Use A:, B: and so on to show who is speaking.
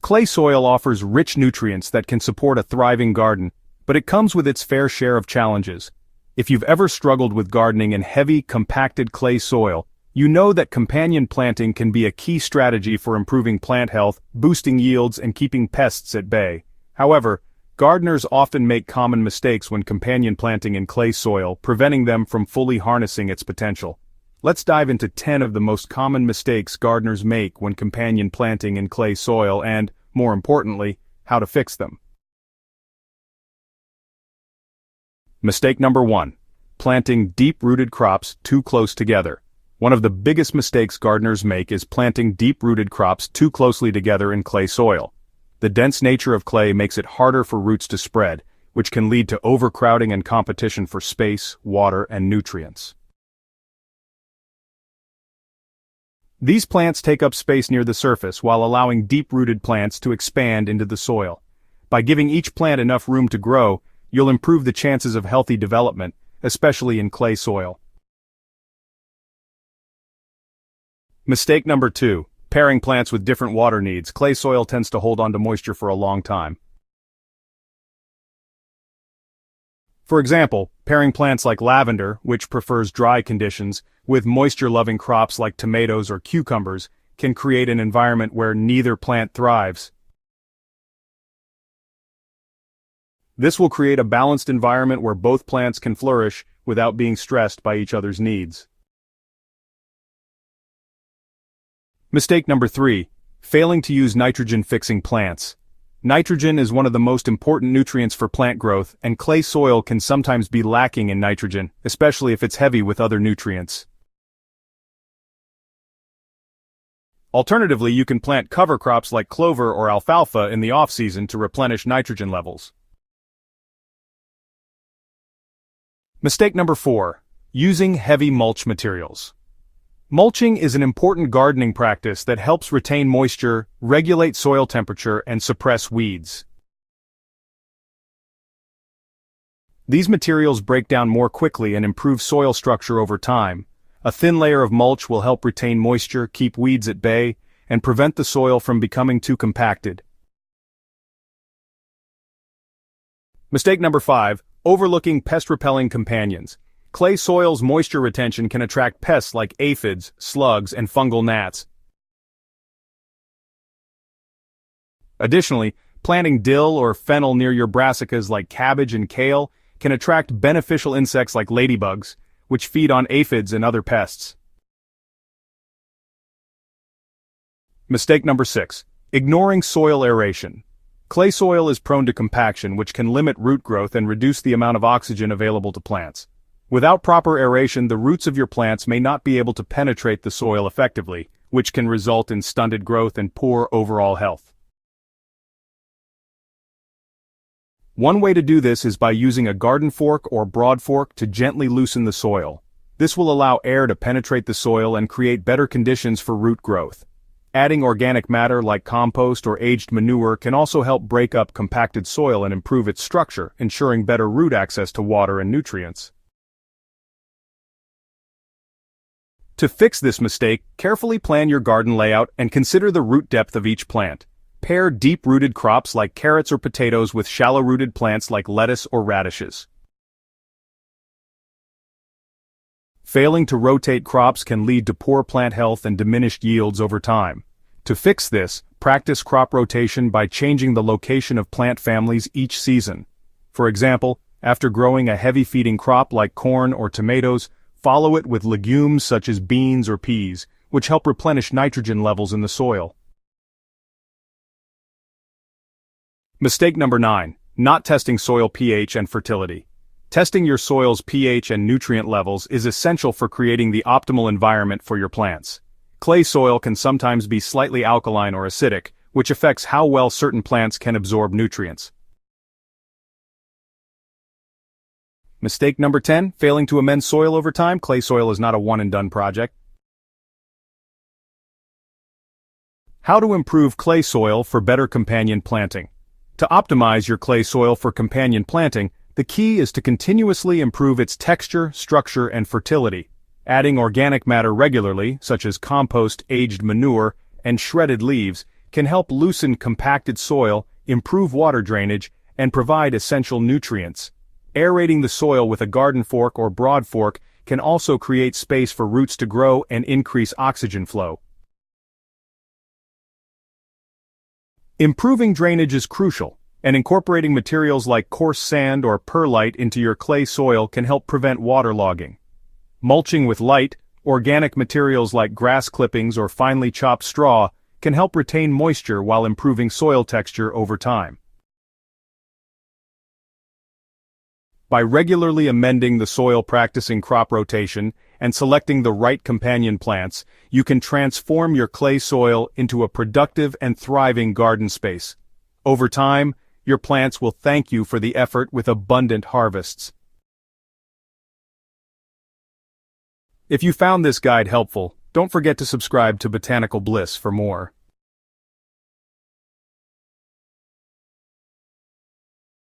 A: Clay soil offers rich nutrients that can support a thriving garden, but it comes with its fair share of challenges. If you've ever struggled with gardening in heavy, compacted clay soil, you know that companion planting can be a key strategy for improving plant health, boosting yields, and keeping pests at bay. However, gardeners often make common mistakes when companion planting in clay soil, preventing them from fully harnessing its potential. Let's dive into 10 of the most common mistakes gardeners make when companion planting in clay soil and, more importantly, how to fix them. Mistake number 1. Planting deep-rooted crops too close together. One of the biggest mistakes gardeners make is planting deep-rooted crops too closely together in clay soil. The dense nature of clay makes it harder for roots to spread, which can lead to overcrowding and competition for space, water, and nutrients. These plants take up space near the surface while allowing deep-rooted plants to expand into the soil. By giving each plant enough room to grow, you'll improve the chances of healthy development, especially in clay soil. Mistake number 2. Pairing plants with different water needs. Clay soil tends to hold on to moisture for a long time. For example, pairing plants like lavender, which prefers dry conditions, with moisture-loving crops like tomatoes or cucumbers, can create an environment where neither plant thrives. This will create a balanced environment where both plants can flourish without being stressed by each other's needs. Mistake number 3. Failing to use nitrogen-fixing plants. Nitrogen is one of the most important nutrients for plant growth, and clay soil can sometimes be lacking in nitrogen, especially if it's heavy with other nutrients. Alternatively, you can plant cover crops like clover or alfalfa in the off-season to replenish nitrogen levels. Mistake number 4. Using heavy mulch materials. Mulching is an important gardening practice that helps retain moisture, regulate soil temperature, and suppress weeds. These materials break down more quickly and improve soil structure over time. A thin layer of mulch will help retain moisture, keep weeds at bay, and prevent the soil from becoming too compacted. Mistake number 5. Overlooking pest-repelling companions. Clay soil's moisture retention can attract pests like aphids, slugs, and fungal gnats. Additionally, planting dill or fennel near your brassicas like cabbage and kale can attract beneficial insects like ladybugs, which feed on aphids and other pests. Mistake number 6. Ignoring soil aeration. Clay soil is prone to compaction, which can limit root growth and reduce the amount of oxygen available to plants. Without proper aeration, the roots of your plants may not be able to penetrate the soil effectively, which can result in stunted growth and poor overall health. One way to do this is by using a garden fork or broad fork to gently loosen the soil. This will allow air to penetrate the soil and create better conditions for root growth. Adding organic matter like compost or aged manure can also help break up compacted soil and improve its structure, ensuring better root access to water and nutrients. To fix this mistake, carefully plan your garden layout and consider the root depth of each plant. Pair deep-rooted crops like carrots or potatoes with shallow-rooted plants like lettuce or radishes. Failing to rotate crops can lead to poor plant health and diminished yields over time. To fix this, practice crop rotation by changing the location of plant families each season. For example, after growing a heavy-feeding crop like corn or tomatoes, follow it with legumes such as beans or peas, which help replenish nitrogen levels in the soil. Mistake number 9. Not testing soil pH and fertility. Testing your soil's pH and nutrient levels is essential for creating the optimal environment for your plants. Clay soil can sometimes be slightly alkaline or acidic, which affects how well certain plants can absorb nutrients. Mistake number 10. Failing to amend soil over time. Clay soil is not a one-and-done project. How to improve clay soil for better companion planting. To optimize your clay soil for companion planting, the key is to continuously improve its texture, structure, and fertility. Adding organic matter regularly, such as compost, aged manure, and shredded leaves, can help loosen compacted soil, improve water drainage, and provide essential nutrients. Aerating the soil with a garden fork or broad fork can also create space for roots to grow and increase oxygen flow. Improving drainage is crucial, and incorporating materials like coarse sand or perlite into your clay soil can help prevent waterlogging. Mulching with light, organic materials like grass clippings or finely chopped straw can help retain moisture while improving soil texture over time. By regularly amending the soil, practicing crop rotation, and selecting the right companion plants, you can transform your clay soil into a productive and thriving garden space. Over time, your plants will thank you for the effort with abundant harvests. If you found this guide helpful, don't forget to subscribe to Botanical Bliss for more.